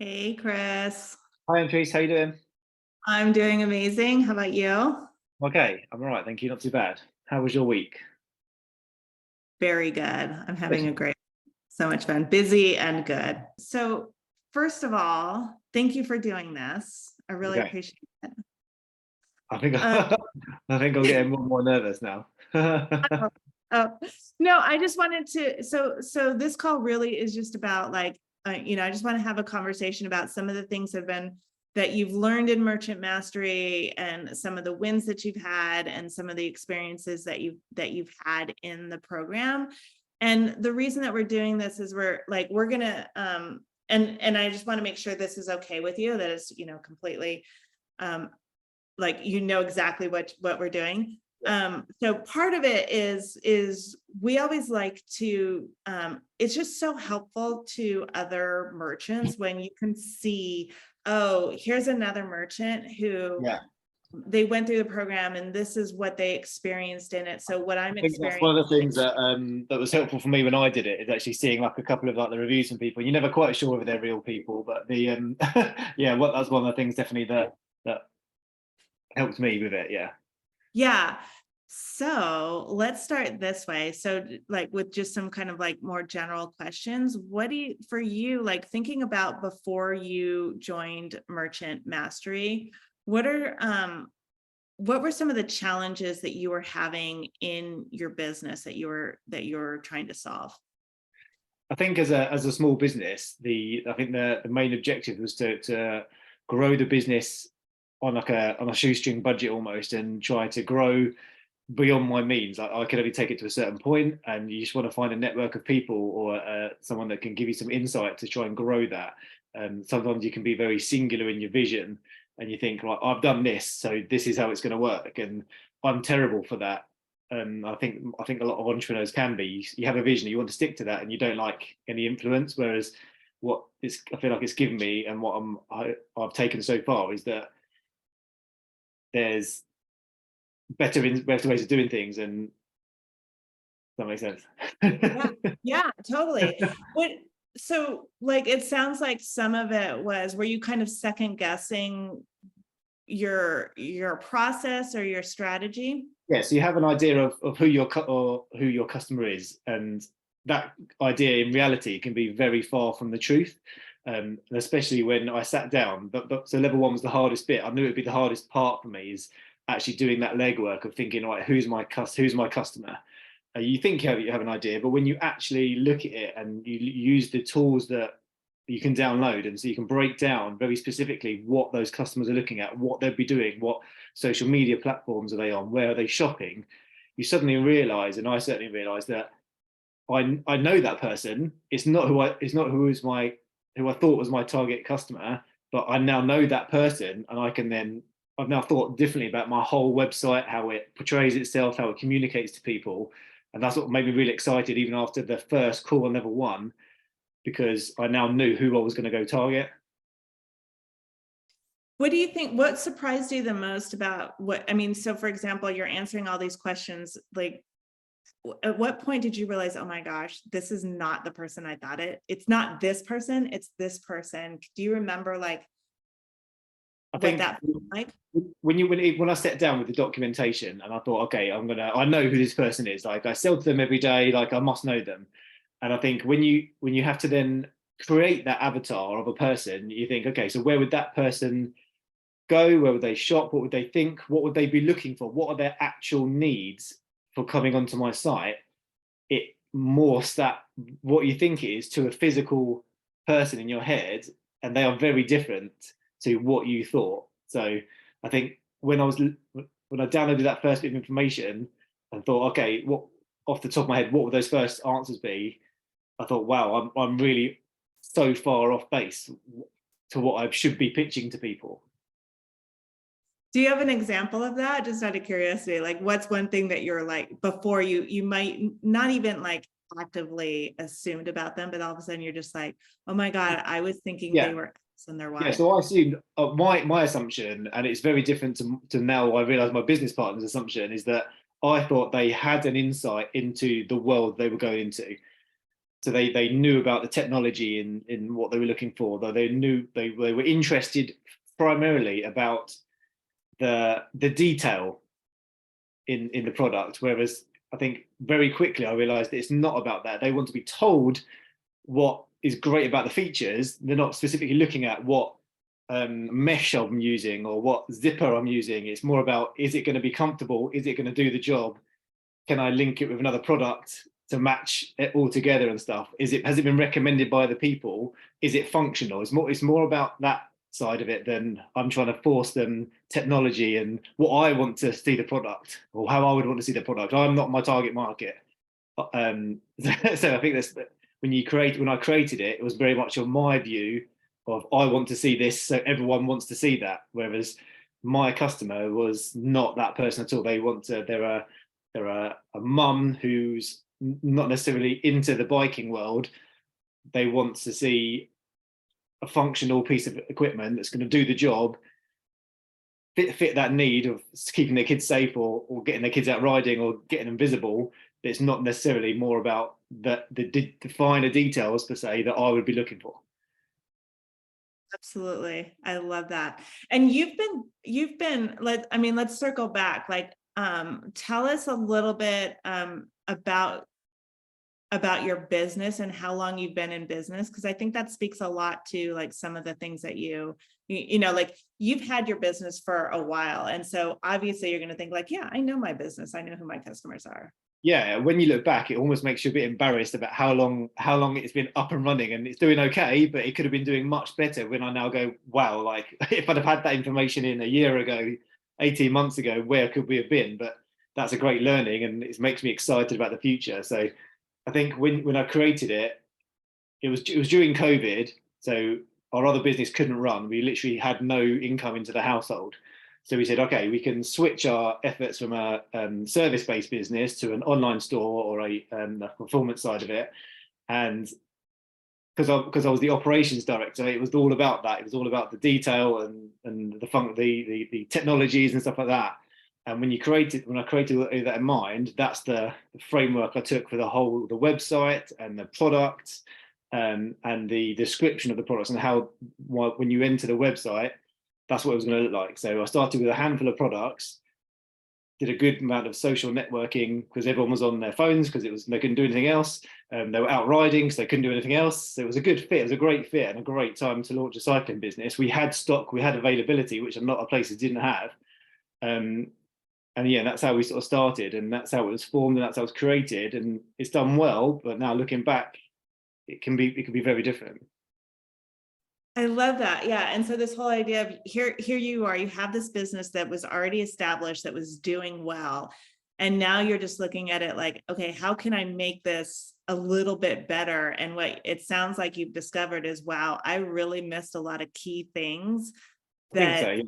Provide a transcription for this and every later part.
Hey, Chris. Hi, Andres. How you doing? I'm doing amazing. How about you? Okay, I'm all right. Thank you. Not too bad. How was your week? Very good. I'm having Good. a great, so much fun, busy and good. So, first of all, thank you for doing this. I really Okay. appreciate it. I think Um, I think I'm getting more and more nervous now. oh, oh, no, I just wanted to. So this call really is just about I just want to have a conversation about some of the things that you've learned in Merchant Mastery and some of the wins that you've had and some of the experiences that you've had in the program. And the reason that we're doing this is we're gonna and I just want to make sure this is okay with you, that it's completely um exactly what we're doing. So part of it is we always like to it's just so helpful to other merchants when you can see, oh, here's another merchant who Yeah, they went through the program and this is what they experienced in it. So what I'm I think that's experiencing. one of the things that was helpful for me when I did it is actually seeing like a couple of like the reviews from people. You're never quite sure whether they're real people, but the yeah, what that's one of the things definitely that helped me with it. Yeah. Yeah. So let's start this way. So, like, with just some kind of like more general questions, what do you, for you, like thinking about before you joined Merchant Mastery, what are, what were some of the challenges that you were having in your business that you were trying to solve? I think as a small business, the I think the main objective was to grow the business on like a shoestring budget almost, and try to grow beyond my means. I could only take it to a certain point, and you just want to find a network of people or someone that can give you some insight to try and grow that. Sometimes you can be very singular in your vision, and you think, like, I've done this, so this is how it's going to work, and I'm terrible for that. I think a lot of entrepreneurs can be. You have a vision, you want to stick to that, and you don't like any influence. Whereas I feel like it's given me, and I've taken so far is that there's better ways of doing things, and that makes sense. Yeah, yeah, totally. What, so like it sounds like some of it was, were you kind of second guessing your process or your strategy? Yeah, so you have an idea of who your customer is, and that idea in reality can be very far from the truth. Especially when I sat down, but so level one was the hardest bit. I knew it'd be the hardest part for me is actually doing that legwork of thinking, right, who's my customer? You think you have an idea, but when you actually look at it and you use the tools that you can download, and so you can break down very specifically what those customers are looking at, what they'll be doing, what social media platforms are they on, where are they shopping, you suddenly realize, and I certainly realized that I know that person. It's not who I thought was my target customer, but I now know that person, and I've now thought differently about my whole website, how it portrays itself, how it communicates to people, and that's what made me really excited even after the first call on level one, because I now knew who I was going to go target. What do you think, what surprised you the most about what, I mean, so for example, you're answering all these questions, like at what point did you realize, oh my gosh, this is not the person I thought it's not this person, it's this person. Do you remember like I what think that felt like? when I sat down with the documentation and I thought, okay, I know who this person is. Like I sell to them every day. Like I must know them. And I think when you have to then create that avatar of a person, you think, okay, so where would that person go? Where would they shop? What would they think? What would they be looking for? What are their actual needs for coming onto my site? It morphs that what you think it is to a physical person in your head, and they are very different to what you thought. So I think when I downloaded that first bit of information and thought, okay, what off the top of my head, what would those first answers be? I thought, wow, I'm really so far off base to what I should be pitching to people. Do you have an example of that? Just out of curiosity, like what's one thing that you're like before you might not even like actively assumed about them, but all of a sudden you're just like, oh my God, I was thinking they Yeah, were X and they're yeah. Y. So I assumed my assumption, and it's very different to now. I realize my business partner's assumption is that I thought they had an insight into the world they were going into. So they knew about the technology in what they were looking for, though they knew they were interested primarily about the detail in the product. Whereas I think very quickly I realized that it's not about that. They want to be told what is great about the features. They're not specifically looking at what mesh I'm using or what zipper I'm using. It's more about, is it going to be comfortable? Is it going to do the job? Can I link it with another product to match it all together and stuff? Has it been recommended by the people? Is it functional? It's more about that side of it than I'm trying to force them technology and what I want to see the product or how I would want to see the product. I'm not my target market. So I think that's when I created it, it was very much on my view of I want to see this, so everyone wants to see that. Whereas my customer was not that person at all. They're a mum who's not necessarily into the biking world. They want to see a functional piece of equipment that's going to do the job, fit that need of keeping their kids safe or getting their kids out riding or getting them visible. It's not necessarily more about the finer details per se that I would be looking for. Absolutely. I love that. And let's circle back. Like, tell us a little bit about your business and how long you've been in business, because I think that speaks a lot to like some of the things that like you've had your business for a while, and so obviously you're going to think like, yeah, I know my business, I know who my customers are. Yeah, when you look back, it almost makes you a bit embarrassed about how long it's been up and running, and it's doing okay, but it could have been doing much better. When I now go, wow, like if I'd have had that information in a year ago, 18 months ago, where could we have been? But that's a great learning, and it makes me excited about the future. So I think when I created it, it was during COVID, so our other business couldn't run. We literally had no income into the household. So we said, okay, we can switch our efforts from a service-based business to an online store or a performance side of it. And because I was the operations director, it was all about that. It was all about the detail and the technologies and stuff like that. And when I created that in mind, that's the framework I took for the website and the product and the description of the products and how when you enter the website, that's what it was going to look like. So I started with a handful of products, did a good amount of social networking because everyone was on their phones because they couldn't do anything else. They were out riding, so they couldn't do anything else. So it was a good fit. It was a great fit and a great time to launch a cycling business. We had stock, we had availability, which a lot of places didn't have. And yeah, that's how we sort of started, and that's how it was formed, and that's how it was created, and it's done well. But now looking back, it can be very different. I love that. Yeah. And so this whole idea of here you are, you have this business that was already established, that was doing well. And now you're just looking at it like, okay, how can I make this a little bit better? And what it sounds like you've discovered is, wow, I really missed a lot of key things. I think so. Yeah.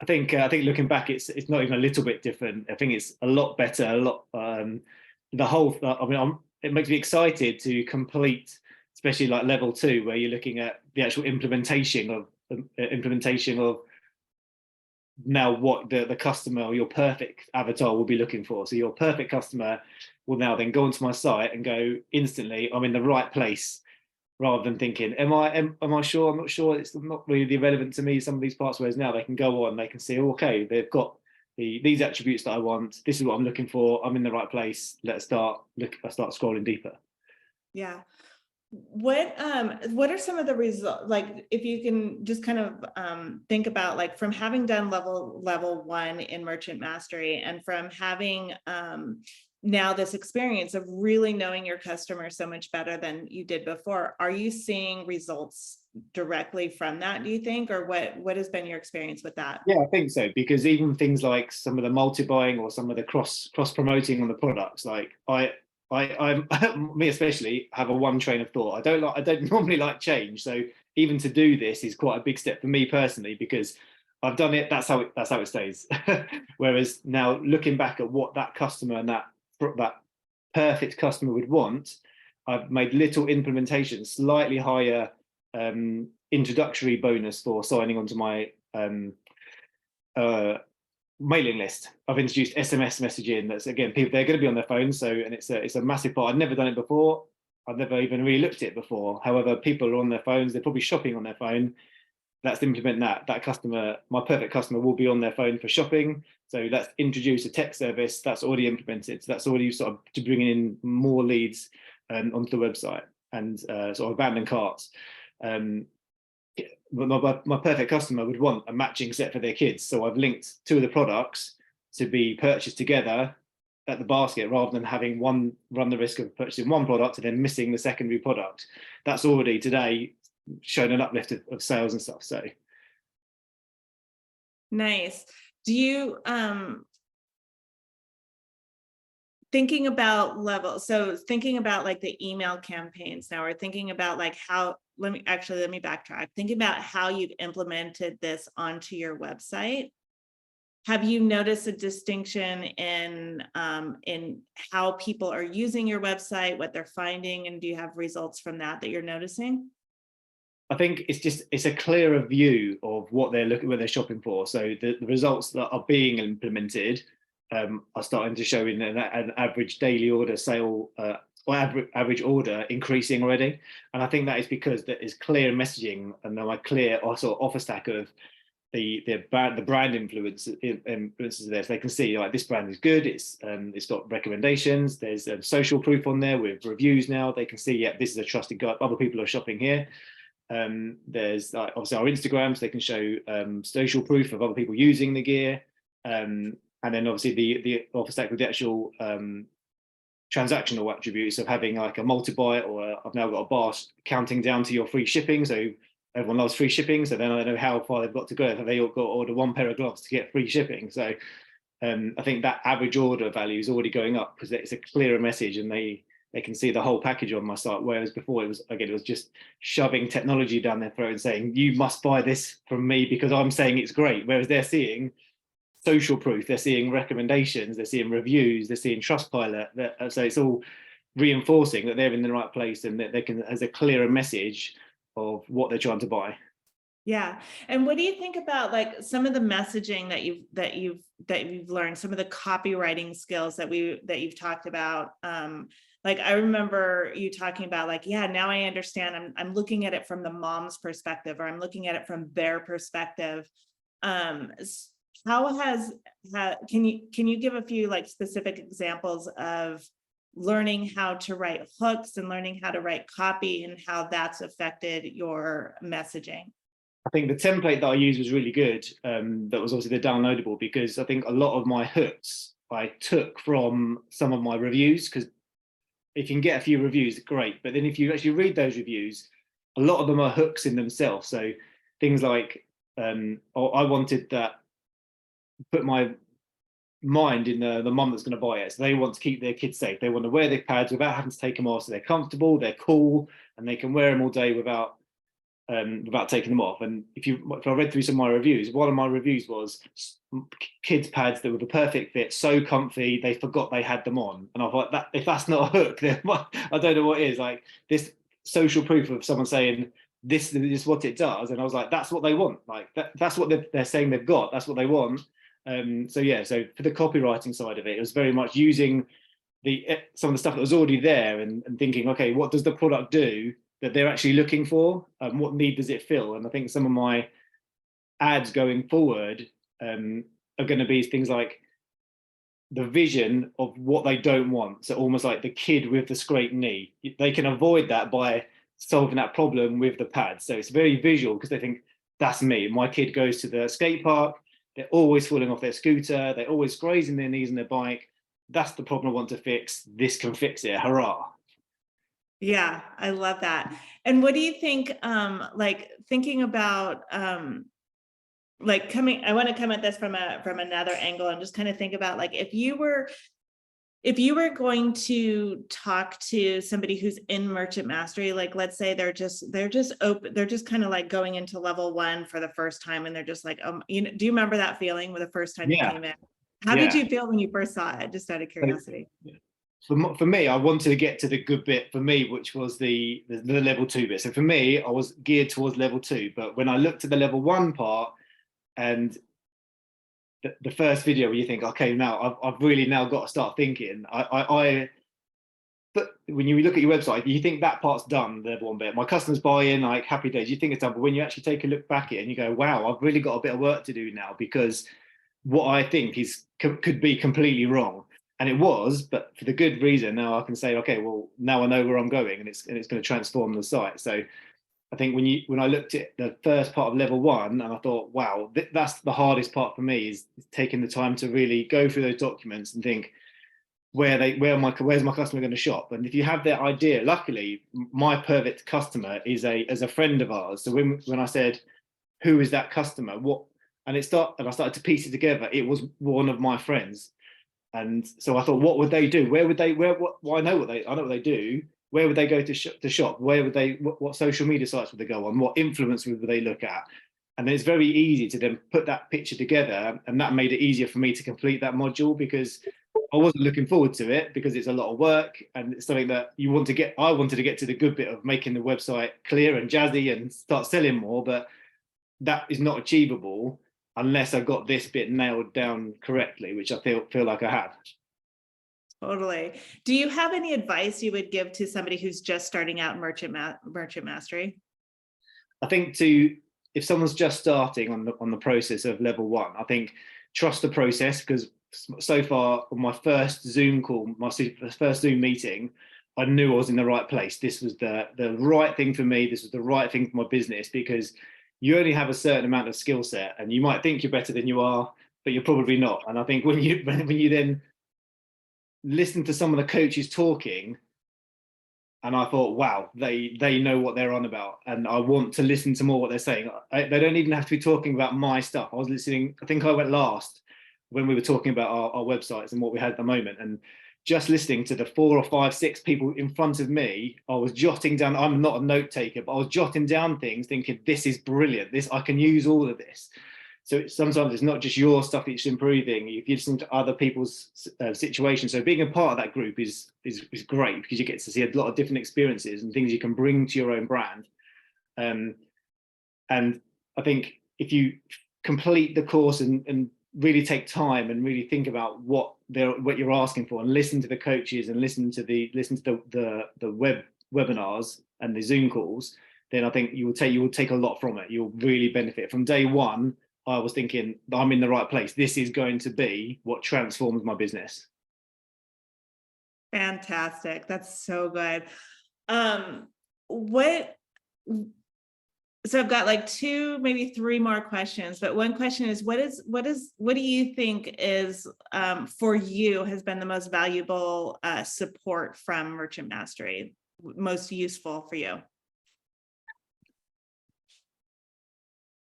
I think looking back, it's not even a little bit different. I think it's a lot better. A lot. It makes me excited to complete, especially like level 2, where you're looking at the actual implementation of now what the customer or your perfect avatar will be looking for. So your perfect customer will now then go onto my site and go instantly, I'm in the right place, rather than thinking, am I sure? I'm not sure. It's not really relevant to me, some of these parts. Whereas now they can go on, they can see, okay, they've got these attributes that I want. This is what I'm looking for. I'm in the right place. Let's start scrolling deeper. Yeah. What are some of the results? Like, if you can just kind of think about, like, from having done level 1 in Merchant Mastery, and from having now this experience of really knowing your customer so much better than you did before, are you seeing results directly from that, do you think? Or what has been your experience with that? Yeah, I think so, because even things like some of the multi-buying or some of the cross promoting on the products, like I'm me especially have a one train of thought. I don't normally like change, so even to do this is quite a big step for me personally, because I've done it. That's how it stays. Whereas now looking back at what that customer and that perfect customer would want, I've made little implementations, slightly higher introductory bonus for signing onto my mailing list. I've introduced SMS messaging. That's, again, people, they're going to be on their phones, so, and it's a massive part. I've never done it before. I've never even really looked at it before. However, people are on their phones, they're probably shopping on their phone. Let's implement that customer, my perfect customer, will be on their phone for shopping. So let's introduce a tech service that's already implemented. So that's already sort of to bring in more leads onto the website and sort of abandoned carts. My perfect customer would want a matching set for their kids. So I've linked two of the products to be purchased together at the basket, rather than having one run the risk of purchasing one product and then missing the secondary product. That's already today shown an uplift of sales and stuff. So Nice. Do you thinking about levels, so thinking about like the email campaigns now, or thinking about like how, let me backtrack, thinking about how you've implemented this onto your website. Have you noticed a distinction in how people are using your website, what they're finding, and do you have results from that you're noticing? I think it's a clearer view of what they're looking, what they're shopping for. So the results that are being implemented are starting to show in an average daily order sale or average order increasing already. And I think that is because there is clear messaging and a clear also offer stack of the brand influences there. So they can see like this brand is good. It's got recommendations. There's social proof on there with reviews now. They can see, yeah, this is a trusted guide. Other people are shopping here. There's obviously our Instagrams. They can show social proof of other people using the gear. And then obviously the offer stack with the actual transactional attributes of having like a multi-buy, or I've now got a bar counting down to your free shipping. So everyone loves free shipping. So then I know how far they've got to go. If they all got to order one pair of gloves to get free shipping. So I think that average order value is already going up because it's a clearer message, and they can see the whole package on my site. Whereas before it was just shoving technology down their throat and saying, you must buy this from me because I'm saying it's great. Whereas they're seeing social proof, they're seeing recommendations, they're seeing reviews, they're seeing Trustpilot. So it's all reinforcing that they're in the right place and that they can, as a clearer message of what they're trying to buy. Yeah. And what do you think about like some of the messaging that you've learned, some of the copywriting skills that you've talked about? Like I remember you talking about like, yeah, now I understand. I'm looking at it from the mom's perspective, or I'm looking at it from their perspective. Can you give a few like specific examples of learning how to write hooks and learning how to write copy and how that's affected your messaging? I think the template that I used was really good. That was obviously the downloadable, because I think a lot of my hooks I took from some of my reviews, because if you can get a few reviews, great. But then if you actually read those reviews, a lot of them are hooks in themselves. So things like, I wanted that, put my mind in the mum that's going to buy it. So they want to keep their kids safe. They want to wear their pads without having to take them off. So they're comfortable, they're cool, and they can wear them all day without taking them off. And if I read through some of my reviews, one of my reviews was kids pads that were the perfect fit, so comfy they forgot they had them on. And I thought, that if that's not a hook, then I don't know what is. Like this social proof of someone saying this is what it does, and I was like, that's what they want. Like that's what they're saying they've got. That's what they want. So yeah, so for the copywriting side of it, it was very much using some of the stuff that was already there and thinking, okay, what does the product do that they're actually looking for? What need does it fill? And I think some of my ads going forward are going to be things like the vision of what they don't want. So almost like the kid with the scraped knee. They can avoid that by solving that problem with the pads. So it's very visual because they think, that's me. My kid goes to the skate park. They're always falling off their scooter. They're always grazing their knees on their bike. That's the problem I want to fix. This can fix it. Hurrah. Yeah, I love that. And what do you think, like thinking about, like I want to come at this from another angle and just kind of think about like, if you were going to talk to somebody who's in merchant mastery, like let's say they're just open, they're just kind of like going into level 1 for the first time, and they're just like, do you remember that feeling with the first time you came in? How did you feel when you first saw it? Just out of curiosity. For me, I wanted to get to the good bit for me, which was the level 2 bit. So for me, I was geared towards level 2. But when I looked at the level 1 part and the first video where you think, okay, now I've really now got to start thinking, but when you look at your website, you think that part's done, the level one bit. My customers buy in, like happy days, you think it's done. But when you actually take a look back at it and you go, wow, I've really got a bit of work to do now, because what I think is could be completely wrong. And it was, but for the good reason. Now I can say, okay, well, now I know where I'm going, and it's going to transform the site. So I think when I looked at the first part of level one, and I thought, wow, that's the hardest part for me, is taking the time to really go through those documents and think, where's my customer going to shop? And if you have that idea, luckily my perfect customer is a friend of ours. So when I said, who is that customer, and I started to piece it together, it was one of my friends. And so I thought, what would they do? Well, I know what they do. Where would they go to shop? Where would they, what social media sites would they go on? What influence would they look at? And then it's very easy to then put that picture together. And that made it easier for me to complete that module, because I wasn't looking forward to it, because it's a lot of work, and it's something that I wanted to get to the good bit of making the website clear and jazzy and start selling more, but that is not achievable unless I got this bit nailed down correctly, which I feel like I have. Totally. Do you have any advice you would give to somebody who's just starting out Merchant Mastery? I think if someone's just starting on the process of level one, I think trust the process, because so far on my first Zoom call, my first Zoom meeting, I knew I was in the right place. This was the right thing for me. This was the right thing for my business, because you only have a certain amount of skill set, and you might think you're better than you are, but you're probably not. And I think when you then listen to some of the coaches talking, and I thought, wow, they know what they're on about, and I want to listen to more what they're saying. They don't even have to be talking about my stuff. I was listening, I think I went last when we were talking about our websites and what we had at the moment, and just listening to the 4 or 5, 6 people in front of me, I was jotting down. I'm not a note taker, but I was jotting down things, thinking, this is brilliant. I can use all of this. So sometimes it's not just your stuff that's improving. If you listen to other people's situations, so being a part of that group is great, because you get to see a lot of different experiences and things you can bring to your own brand. And I think if you complete the course and really take time and really think about what you're asking for, and listen to the coaches and listen to the webinars and the Zoom calls, then I think you will take a lot from it. You'll really benefit. From day one, I was thinking, I'm in the right place. This is going to be what transforms my business. Fantastic. That's so good. So I've got like 2, maybe 3 more questions, but one question is, what do you think is, for you, has been the most valuable support from Merchant Mastery, most useful for you?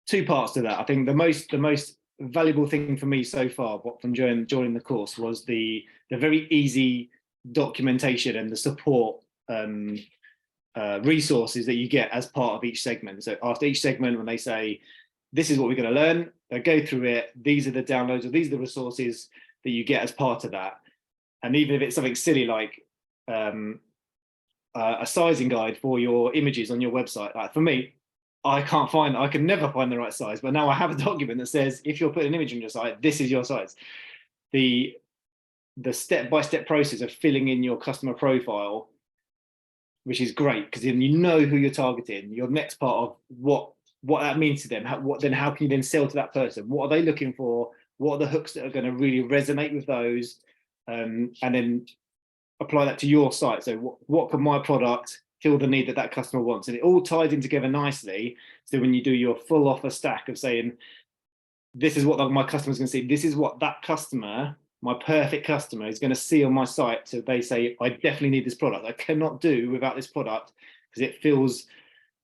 2 parts to that. I think the most valuable thing for me so far, from joining the course, was the very easy documentation and the support resources that you get as part of each segment. So after each segment, when they say, this is what we're going to learn, they go through it, these are the downloads, or these are the resources that you get as part of that. And even if it's something silly like a sizing guide for your images on your website, like for me, I can never find the right size, but now I have a document that says, if you're putting an image on your site, this is your size. The step-by-step process of filling in your customer profile, which is great, because then you know who you're targeting. Your next part of what that means to them. How can you then sell to that person? What are they looking for? What are the hooks that are going to really resonate with those? And then apply that to your site. So what can my product fill the need that customer wants? And it all ties in together nicely. So when you do your full offer stack of saying, this is what my customer's going to see, this is what that customer, my perfect customer, is going to see on my site. So they say, I definitely need this product. I cannot do without this product, because it fills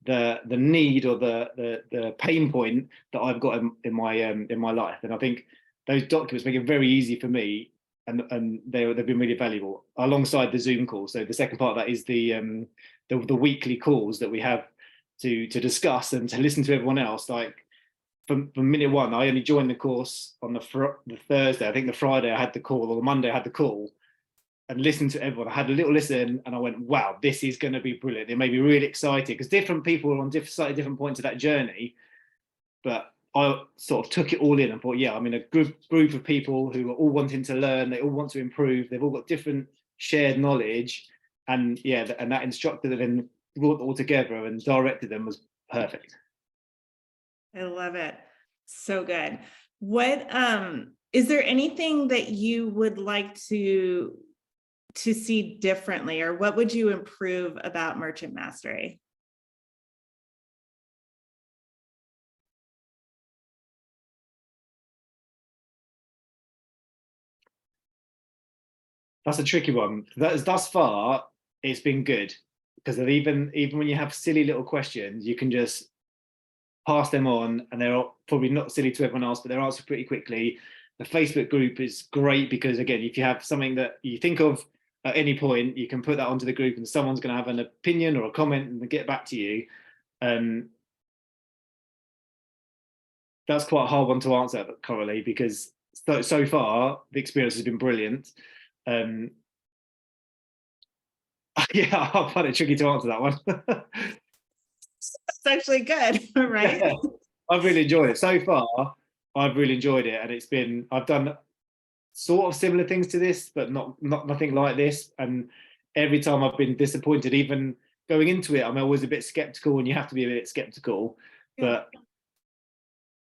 the need or the pain point that I've got in my life. And I think those documents make it very easy for me, and they've been really valuable alongside the Zoom calls. So the second part of that is the weekly calls that we have to discuss and to listen to everyone else. Like from minute one, I only joined the course on the Thursday. I think the Friday I had the call, or the Monday I had the call, and listened to everyone. I had a little listen, and I went, wow, this is going to be brilliant. It made me really excited, because different people are on slightly different points of that journey. But I sort of took it all in and thought, yeah, I'm in a group of people who are all wanting to learn. They all want to improve. They've all got different shared knowledge, And yeah, and that instructor that then brought it all together and directed them was perfect. I love it. So good. What is there anything that you would like to see differently, or what would you improve about Merchant Mastery? That's a tricky one. Thus far, it's been good because even when you have silly little questions, you can just pass them on, and they're probably not silly to everyone else, but they're answered pretty quickly. The Facebook group is great because, again, if you have something that you think of at any point, you can put that onto the group, and someone's going to have an opinion or a comment and get back to you. That's quite a hard one to answer currently because so far the experience has been brilliant. Yeah, I find it tricky to answer that one. It's actually good, right? Yeah, I've really enjoyed it so far. I've really enjoyed it, and I've done sort of similar things to this, but nothing like this. And every time I've been disappointed, even going into it, I'm always a bit skeptical, and you have to be a bit skeptical. Yeah. But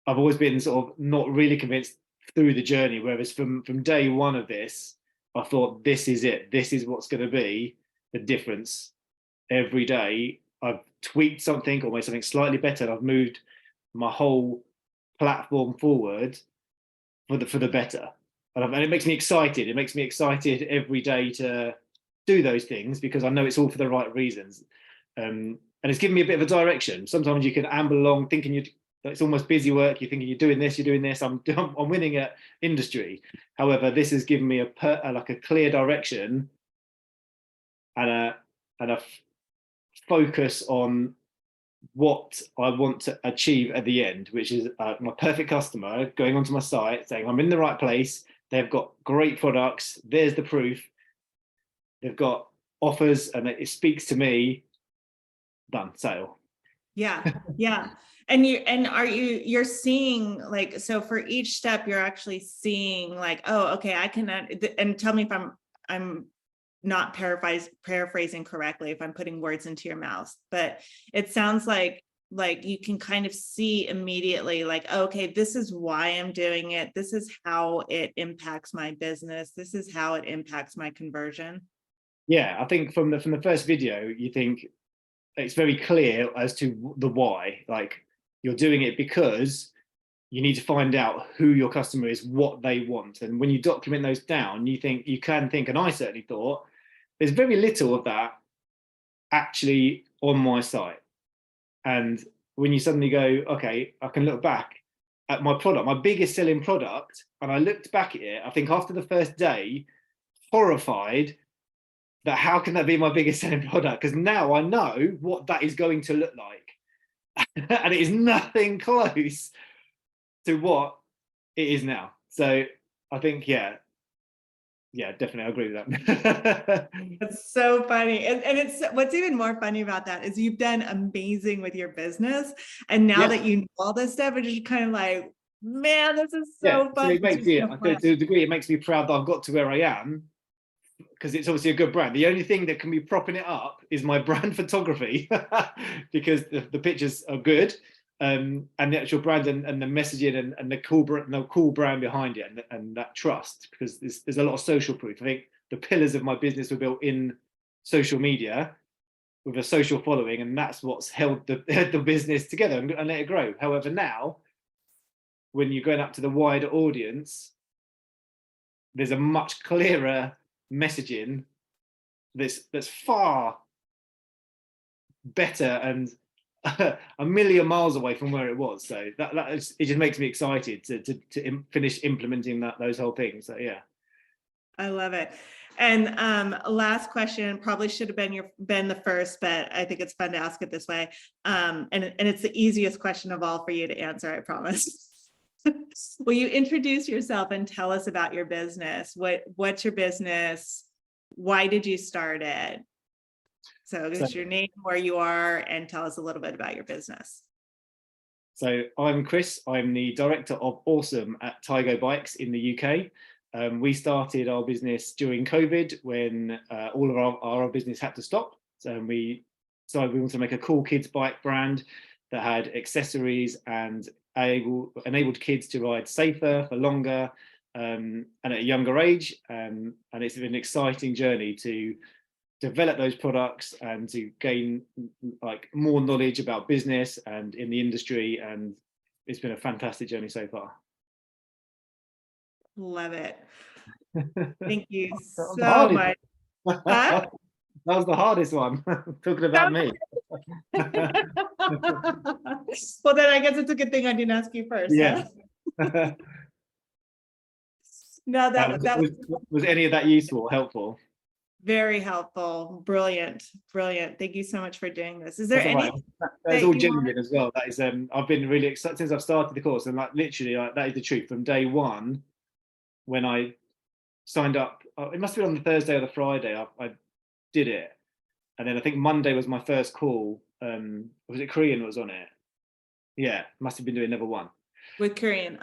I've always been sort of not really convinced through the journey. Whereas from day one of this, I thought this is it. This is what's going to be the difference every day. I've tweaked something or made something slightly better, and I've moved my whole platform forward for the better. And it makes me excited. It makes me excited every day to do those things because I know it's all for the right reasons. And it's given me a bit of a direction. Sometimes you can amble along thinking it's almost busy work. You're thinking you're doing this. I'm winning at industry. However, this has given me like a clear direction and a focus on what I want to achieve at the end, which is my perfect customer going onto my site saying I'm in the right place. They've got great products. There's the proof. They've got offers, and it speaks to me. Done. Sale. Yeah. Yeah. And you're seeing, like, so for each step, you're actually seeing like, oh, okay, I can, and tell me if I'm not paraphrasing correctly, if I'm putting words into your mouth, but it sounds like you can kind of see immediately, like, okay, this is why I'm doing it. This is how it impacts my business. This is how it impacts my conversion. Yeah, I think from the first video, you think it's very clear as to the why. Like, you're doing it because you need to find out who your customer is, what they want. And when you document those down, you can think, and I certainly thought, there's very little of that actually on my site. And when you suddenly go, okay, I can look back at my product, my biggest selling product, and I looked back at it, I think after the first day, horrified that how can that be my biggest selling product? Because now I know what that is going to look like. And it is nothing close to what it is now. So I think, yeah, definitely I agree with that. It's so funny. And it's, what's even more funny about that is you've done amazing with your business. And now Yeah, that you know all this stuff, it's just kind of like, man, this is yeah. so So fun. it It's makes just me, so fun. to a degree, it makes me proud that I've got to where I am, because it's obviously a good brand. The only thing that can be propping it up is my brand photography, because the pictures are good, and the actual brand and the messaging and the cool brand behind it, and that trust, because there's a lot of social proof. I think the pillars of my business were built in social media with a social following, and that's what's held the business together and let it grow. However, now when you're going up to the wider audience, there's a much clearer messaging that's far better and a million miles away from where it was. So it just makes me excited to finish implementing those whole things. So yeah. I love it. And last question, probably should have been the first, but I think it's fun to ask it this way. And it's the easiest question of all for you to answer, I promise. Will you introduce yourself and tell us about your business? What's your business? Why did you start it? So give us your name, where you are, and tell us a little bit about your business. So I'm Chris. I'm the director of Awesome at Tygo Bikes in the UK. We started our business during COVID when all of our business had to stop. So we decided we wanted to make a cool kids bike brand that had accessories and enabled kids to ride safer for longer and at a younger age. And it's been an exciting journey to develop those products and to gain like more knowledge about business and in the industry. And it's been a fantastic journey so far. Love it. Thank you That was the so hardest much. one. Huh? That was the hardest one. Talking about me. Well, then I guess it's a good thing I didn't ask you first, huh? Yeah. No, that Was any of that useful or helpful? very helpful. Brilliant. Brilliant. Thank you so much for doing this. Is there That's all right. any That's that all you want? genuine as well. That is, I've been really excited since I've started the course, and like literally, like, that is the truth. From day one, when I signed up, it must have been on the Thursday or the Friday. I did it, and then I think Monday was my first call. Was it Korean that was on it? Yeah, must have been doing level 1. With Korean,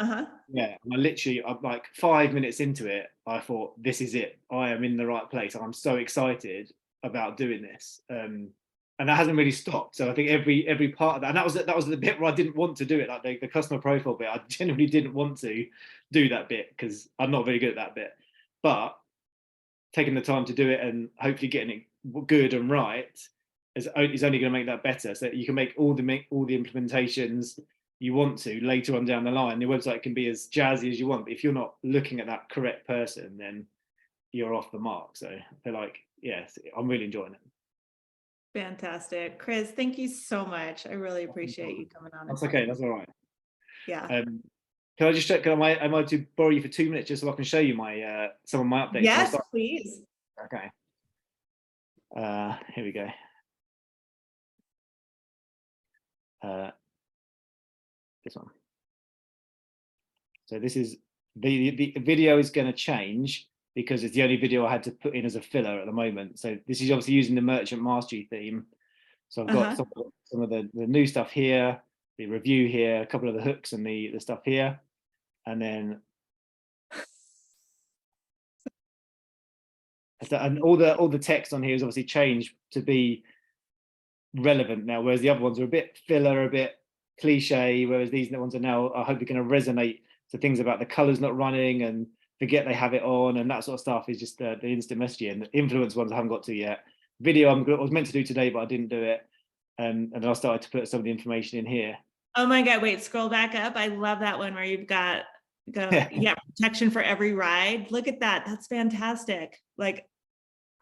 Yeah, and I'm like 5 minutes into it, I thought, this is it. I am in the right place. I'm so excited about doing this. And that hasn't really stopped. So I think every part of that, and that was the bit where I didn't want to do it, like the customer profile bit. I genuinely didn't want to do that bit because I'm not very good at that bit. But taking the time to do it and hopefully getting it good and right is only going to make that better. So that you can make all the implementations you want to later on down the line. Your website can be as jazzy as you want, but if you're not looking at that correct person, then you're off the mark. So I feel like, yes, I'm really enjoying it. fantastic. Chris, thank you so much. I really appreciate you coming on. That's okay. That's all right. Yeah. Can I just check? Am I to borrow you for 2 minutes just so I can show you my some of my updates? Yes, please. Okay. Here we go. This one. So this is the video is going to change because it's the only video I had to put in as a filler at the moment. So this is obviously using the Merchant Mastery theme. So I've got some of the new stuff here, the review here, a couple of the hooks and the stuff here, and then and all the text on here is obviously changed to be relevant now, whereas the other ones are a bit filler, a bit cliche, whereas these ones are now, I hope, are going to resonate to things about the colors not running and forget they have it on and that sort of stuff. Is just the instant messaging. And the influence ones I haven't got to yet. Video I was meant to do today, but I didn't do it. And then I started to put some of the information in here. Oh my God, wait, scroll back up. I love that one where you've got protection for every ride. Look at that. That's fantastic. Like,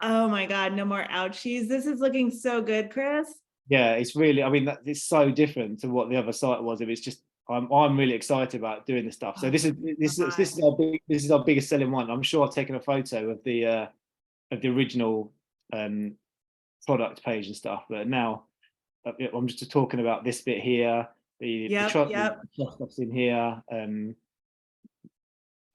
oh my God, no more ouchies. This is looking so good, Chris. Yeah, it's really, I mean, it's so different to what the other site was. If it's just, I'm really excited about doing this stuff. So this is our biggest selling one. I'm sure I've taken a photo of the original product page and stuff, but now I'm just talking about this bit here. The trust stuff's in here.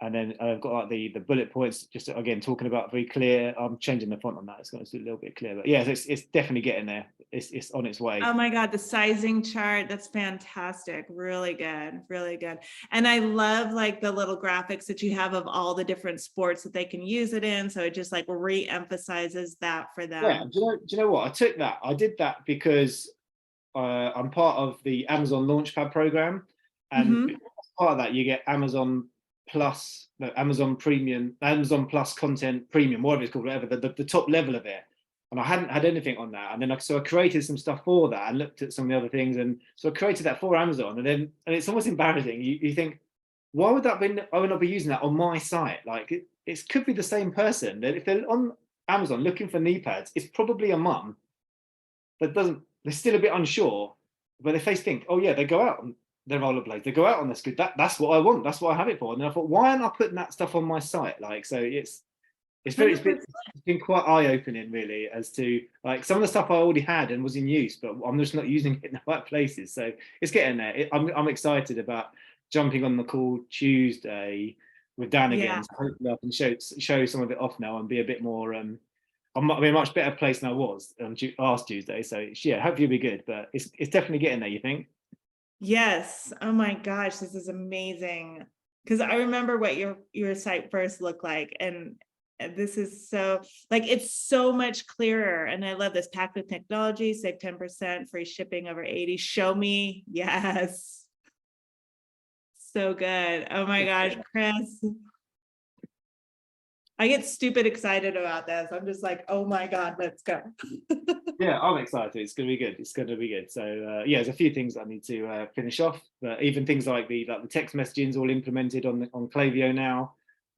And then I've got like the bullet points, just again talking about very clear. I'm changing the font on that. It's going to be a little bit clearer. But yeah, it's definitely getting there. It's on its way. Oh my God, the sizing chart, that's fantastic. Really good, really good. And I love like the little graphics that you have of all the different sports that they can use it in. So it just like re-emphasizes that for them. Yeah, do you know what? I did that because I'm part of the Amazon Launchpad program. And as part of that, you get Amazon Plus, Amazon Premium, Amazon Plus Content Premium, whatever it's called, whatever, the top level of it. And I hadn't had anything on that. And then I created some stuff for that and looked at some of the other things. And so I created that for Amazon. And it's almost embarrassing. You think, why would that be? I would not be using that on my site. Like it could be the same person. If they're on Amazon looking for knee pads, it's probably a mum that they're still a bit unsure. But if they think, oh yeah, they go out on their rollerblades, they go out on this good. That's what I want. That's what I have it for. And then I thought, why aren't I putting that stuff on my site? Like, so it's been quite eye-opening, really, as to like some of the stuff I already had and was in use, but I'm just not using it in the right places. So it's getting there. I'm excited about jumping on the call Tuesday with Dan again. So hopefully I can show some of it off now and be a bit more. I'm in a much better place than I was last Tuesday. So yeah, hopefully it'll be good. But it's definitely getting there. You think? Yes. Oh my gosh, this is amazing. Because I remember what your site first looked like, and this is so, like, it's so much clearer. And I love this: packed with technology, save 10%, free shipping over 80. Show me, yes. So good. Oh my gosh, Chris. I get stupid excited about this. I'm just like, oh my God, let's go. Yeah, I'm excited. It's going to be good. It's going to be good. So yeah, there's a few things I need to finish off, but even things like the text messaging is all implemented on Klaviyo now,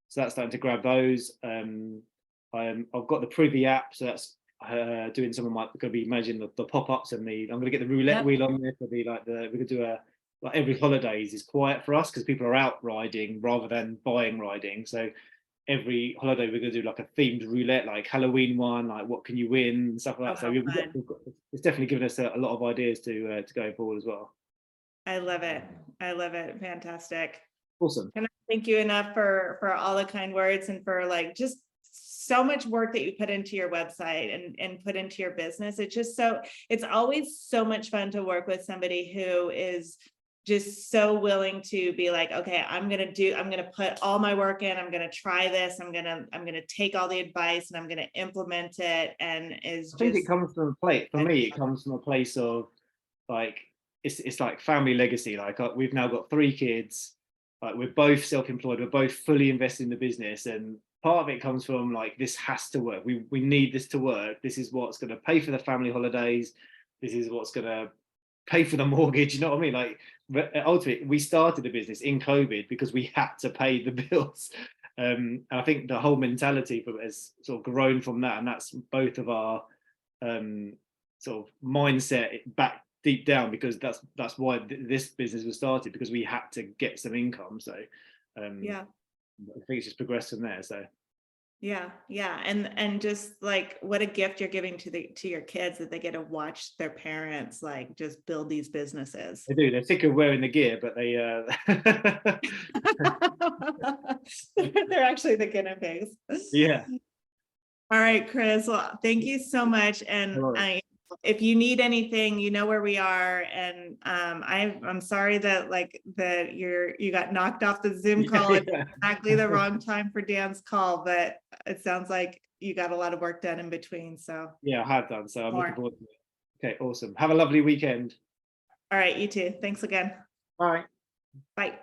so that's starting to grab those. I've got the Privy app, so that's doing some of my going to be managing the pop-ups and I'm going to get the roulette Yep. wheel on there for we're going to do like every holidays is quiet for us because people are out riding rather than buying riding. So every holiday we're going to do like a themed roulette, like Halloween one, like what can you win and stuff like Oh, that. So how it's definitely given us a lot of ideas to go forward as well. I love it. I love it. Fantastic. Awesome. And I thank you enough for all the kind words and for like just so much work that you put into your website and put into your business. It's always so much fun to work with somebody who is just so willing to be like, okay, I'm going to put all my work in, I'm going to try this, I'm going to take all the advice and I'm going to implement it. And I think it comes from for me, it comes from a place of like, it's like family legacy. Like we've now got 3 kids, like we're both self-employed, we're both fully invested in the business, and part of it comes from like, this has to work. We need this to work. This is what's going to pay for the family holidays. This is what's going to pay for the mortgage. You know what I mean? Like ultimately, we started the business in COVID because we had to pay the bills. And I think the whole mentality has sort of grown from that, and that's both of our sort of mindset back deep down, because that's why this business was started, because we had to get some income. So yeah. I think it's just progressed from there. So Yeah, and just like what a gift you're giving to your kids, that they get to watch their parents like just build these businesses. they do. They're sick of wearing the gear, but they They're actually the guinea pigs. yeah. All right, Chris. Well, thank you so much. And if you need anything, you know where we are. And I'm sorry that you got knocked off the Zoom call at exactly the wrong time for Dan's call, but it sounds like you got a lot of work done in between. So yeah, I have done. So I'm looking forward to it. Okay, awesome. Have a lovely weekend. all right, you too. Thanks again. Bye. Bye.